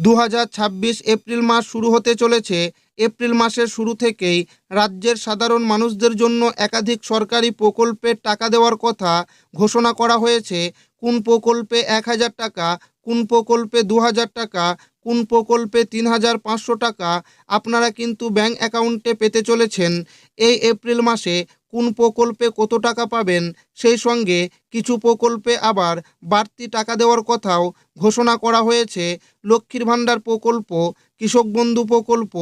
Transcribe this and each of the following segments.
2026 April মাস শুরু হতে চলেছে। এপ্রিল মাসের শুরু থেকেই রাজ্যের সাধারণ মানুষদের জন্য একাধিক সরকারি প্রকল্পের টাকা দেওয়ার কথা ঘোষণা করা হয়েছে। কোন প্রকল্পে 1000 টাকা, কোন প্রকল্পে 2000 টাকা, কোন প্রকল্পে 3500 টাকা আপনারা কিন্তু ব্যাংক অ্যাকাউন্টে পেতে চলেছেন। এই এপ্রিল মাসে কোন প্রকল্পে কত টাকা পাবেন, সেই সঙ্গে কিছু প্রকল্পে আবার বাড়তি টাকা দেওয়ার কথাও ঘোষণা করা হয়েছে। লক্ষ্মীর ভাণ্ডার প্রকল্প, কৃষক বন্ধু প্রকল্প,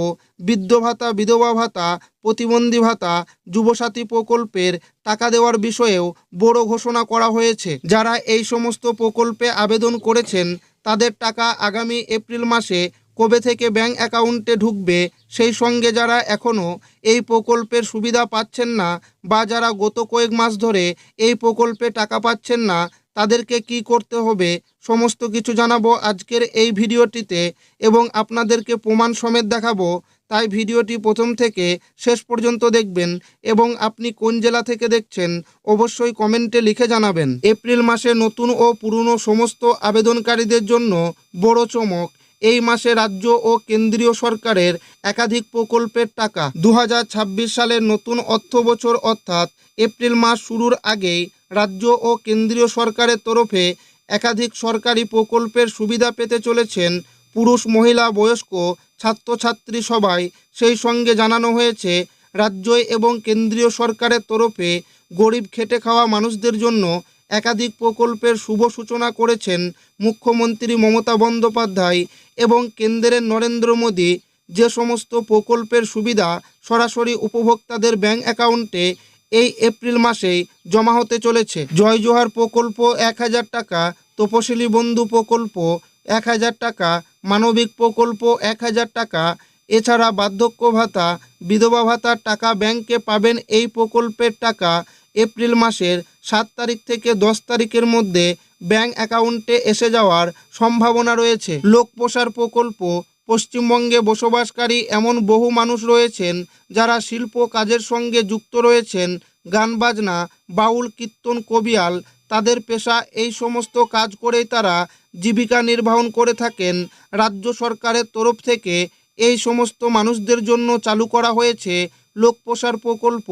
বৃদ্ধ ভাতা, বিধবা ভাতা, প্রতিবন্ধী ভাতা, যুবসাথী প্রকল্পের টাকা দেওয়ার বিষয়েও বড় ঘোষণা করা হয়েছে। যারা এই সমস্ত প্রকল্পে আবেদন করেছেন তাদের টাকা আগামী এপ্রিল মাসে কবে থেকে ব্যাংক অ্যাকাউন্টে ঢুকবে, সেই সঙ্গে যারা এখনও এই প্রকল্পের সুবিধা পাচ্ছেন না বা যারা গত কয়েক মাস ধরে এই প্রকল্পে টাকা পাচ্ছেন না তাদেরকে কি করতে হবে, সমস্ত কিছু জানাবো আজকের এই ভিডিওটিতে এবং আপনাদেরকে প্রমাণ সমেত দেখাবো। তাই ভিডিওটি প্রথম থেকে শেষ পর্যন্ত দেখবেন এবং আপনি কোন জেলা থেকে দেখছেন অবশ্যই কমেন্টে লিখে জানাবেন। এপ্রিল মাসে নতুন ও পুরনো সমস্ত আবেদনকারীদের জন্য বড় চমক। এই মাসে রাজ্য ও কেন্দ্রীয় সরকারের একাধিক প্রকল্পের টাকা 2026 সালের নতুন অর্থ বছর অর্থাৎ এপ্রিল মাস শুরুর আগেই রাজ্য ও কেন্দ্রীয় সরকারের তরফে একাধিক সরকারি প্রকল্পের সুবিধা পেতে চলেছেন পুরুষ, মহিলা, বয়স্ক, ছাত্রছাত্রী সবাই। সেই সঙ্গে জানানো হয়েছে রাজ্য এবং কেন্দ্রীয় সরকারের তরফে গরিব খেটে খাওয়া মানুষদের জন্য একাধিক প্রকল্পের শুভ সূচনা করেছেন মুখ্যমন্ত্রী মমতা বন্দ্যোপাধ্যায় এবং কেন্দ্রের নরেন্দ্র মোদী। যে সমস্ত প্রকল্পের সুবিধা সরাসরি উপভোক্তাদের ব্যাংক অ্যাকাউন্টে এই এপ্রিল মাসেই জমা হতে চলেছে। জয় জোহার প্রকল্প 1000 টাকা, তপশিলি বন্ধু প্রকল্প 1000 টাকা, মানবিক প্রকল্প 1000 টাকা, এছাড়া বার্ধক্য ভাতা, বিধবা ভাতার টাকা ব্যাংকে পাবেন। এই প্রকল্পের টাকা এপ্রিল মাসের 7 তারিখ থেকে 10 তারিখের মধ্যে ব্যাংক অ্যাকাউন্টে এসে যাওয়ার সম্ভাবনা রয়েছে। লোক প্রসার প্রকল্প, পশ্চিমবঙ্গে বসবাসকারী এমন বহু মানুষ রয়েছেন যারা শিল্প কাজের সঙ্গে যুক্ত রয়েছেন, গান বাজনা, বাউল, কীর্তন, কবিয়াল, তাদের পেশা। এই সমস্ত কাজ করেই তারা জীবিকা নির্বাহন করে থাকেন। রাজ্য সরকারের তরফ থেকে এই সমস্ত মানুষদের জন্য চালু করা হয়েছে লোক প্রসার প্রকল্প।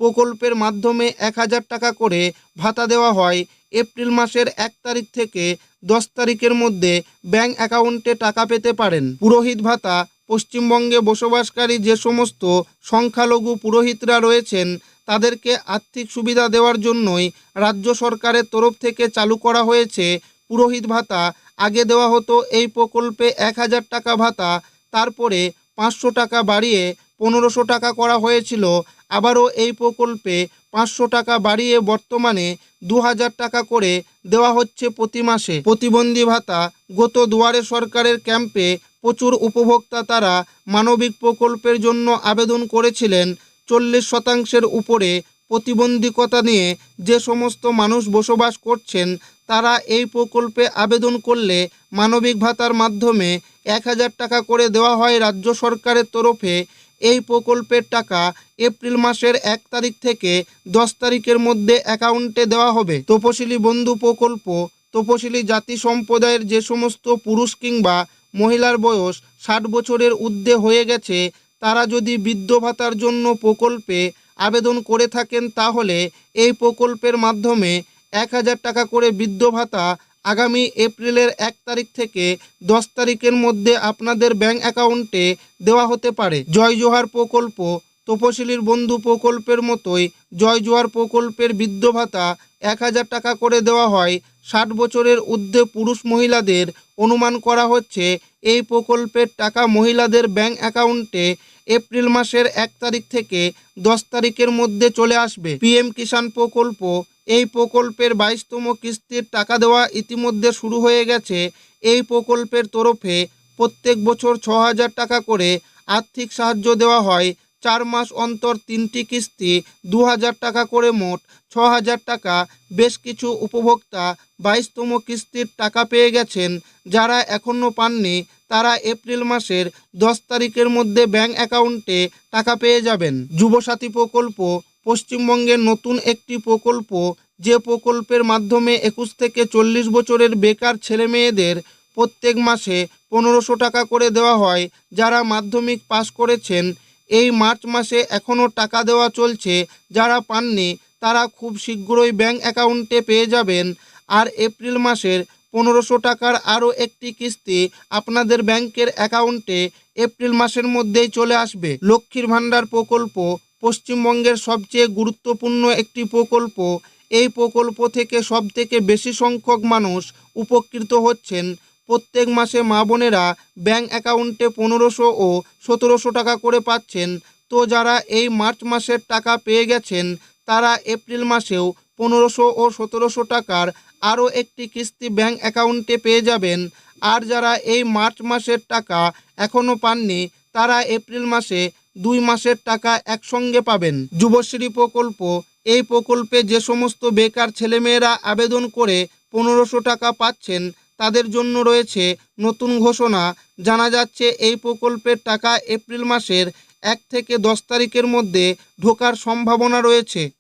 প্রকল্পের মাধ্যমে 1000 টাকা করে ভাতা দেওয়া হয়। এপ্রিল মাসের 1 তারিখ থেকে 10 তারিখের মধ্যে ব্যাংক অ্যাকাউন্টে টাকা পেতে পারেন। পুরোহিত ভাতা, পশ্চিমবঙ্গে বসবাসকারী যে সমস্ত সংখ্যালঘু পুরোহিতরা রয়েছেন তাদেরকে আর্থিক সুবিধা দেওয়ার জন্যই রাজ্য সরকারের তরফ থেকে চালু করা হয়েছে পুরোহিত ভাতা। আগে দেওয়া হতো এই প্রকল্পে 1000 টাকা ভাতা, তারপরে 500 টাকা বাড়িয়ে 1500 টাকা করা হয়েছিল। আবারও এই প্রকল্পে 500 টাকা বাড়িয়ে বর্তমানে 2000 টাকা করে দেওয়া হচ্ছে প্রতি মাসে। প্রতিবন্ধী ভাতা, গত দুয়ারে সরকারের ক্যাম্পে প্রচুর উপভোক্তা তারা মানবিক প্রকল্পের জন্য আবেদন করেছিলেন। 40% উপরে প্রতিবন্ধকতা নিয়ে যে সমস্ত মানুষ বসবাস করছেন তারা এই প্রকল্পে আবেদন করলে মানবিক ভাতার মাধ্যমে 1000 টাকা করে দেওয়া হয় রাজ্য সরকারের তরফে। এই প্রকল্পের টাকা এপ্রিল মাসের 1 তারিখ থেকে 10 তারিখের মধ্যে অ্যাকাউন্টে দেওয়া হবে। তপশিলি বন্ধু প্রকল্প, তপশিলি জাতি সম্প্রদায়ের যে সমস্ত পুরুষ কিংবা মহিলার বয়স 60 বছরের ঊর্ধ্বে হয়ে গেছে তারা যদি বৃদ্ধ ভাতার জন্য প্রকল্পে আবেদন করে থাকেন তাহলে এই প্রকল্পের মাধ্যমে 1000 টাকা করে বৃদ্ধ ভাতা আগামী এপ্রিলের 1 তারিখ থেকে 10 তারিখের মধ্যে আপনাদের ব্যাংক অ্যাকাউন্টে দেওয়া হতে পারে। জয় জোহার প্রকল্প, তপশিলির বন্ধু প্রকল্পের মতোই জয় জোহার প্রকল্পের বৃদ্ধ ভাতা 1000 টাকা করে দেওয়া হয় 60 বছরের ঊর্ধ্বে পুরুষ মহিলাদের। অনুমান করা হচ্ছে এই প্রকল্পের টাকা মহিলাদের ব্যাংক অ্যাকাউন্টে এপ্রিল মাসের 1 তারিখ থেকে 10 তারিখের মধ্যে চলে আসবে। পিএম কিষাণ প্রকল্প, এই প্রকল্পের 22তম কিস্তির টাকা দেওয়া ইতিমধ্যে শুরু হয়ে গেছে। এই প্রকল্পের তরফে প্রত্যেক বছর 6000 টাকা করে আর্থিক সাহায্য দেওয়া হয়। 4 মাস অন্তর 3টি কিস্তি 2000 টাকা করে, মোট 6000 টাকা। বেশ কিছু উপভোক্তা 22তম কিস্তির টাকা পেয়ে গেছেন। যারা এখনও পাননি তারা এপ্রিল মাসের 10 তারিখের মধ্যে ব্যাংক অ্যাকাউন্টে টাকা পেয়ে যাবেন। যুবসাথী প্রকল্প, পশ্চিমবঙ্গের নতুন একটি প্রকল্প, যে প্রকল্পের মাধ্যমে 21 থেকে 40 বছরের বেকার ছেলেমেয়েদের প্রত্যেক মাসে 1500 টাকা করে দেওয়া হয়। যারা মাধ্যমিক পাশ করেছেন এই মার্চ মাসে এখনও টাকা দেওয়া চলছে। যারা পাননি তারা খুব শীঘ্রই ব্যাংক অ্যাকাউন্টে পেয়ে যাবেন। আর এপ্রিল মাসের 1500 টাকার আরও একটি কিস্তি আপনাদের ব্যাংকের অ্যাকাউন্টে এপ্রিল মাসের মধ্যেই চলে আসবে। লক্ষ্মীর ভাণ্ডার প্রকল্প পশ্চিমবঙ্গের সবচেয়ে গুরুত্বপূর্ণ একটি প্রকল্প। এই প্রকল্প থেকে সবথেকে বেশি সংখ্যক মানুষ উপকৃত হচ্ছেন। প্রত্যেক মাসে মা বোনেরা ব্যাংক অ্যাকাউন্টে 1500 ও 1700 টাকা করে পাচ্ছেন। তো যারা এই মার্চ মাসের টাকা পেয়ে গেছেন তারা এপ্রিল মাসেও 1500 ও 1700 টাকার আরও একটি কিস্তি ব্যাংক অ্যাকাউন্টে পেয়ে যাবেন। আর যারা এই মার্চ মাসের টাকা এখনও পাননি তারা এপ্রিল মাসে 2 মাসের টাকা একসঙ্গে পাবেন। যুবশ্রী প্রকল্প, এই প্রকল্পে যে সমস্ত বেকার ছেলেমেয়েরা আবেদন করে 1500 টাকা পাচ্ছেন তাদের জন্য রয়েছে নতুন ঘোষণা। জানা যাচ্ছে এই প্রকল্পের টাকা এপ্রিল মাসের 1 থেকে 10 তারিখের মধ্যে ঢোকার সম্ভাবনা রয়েছে।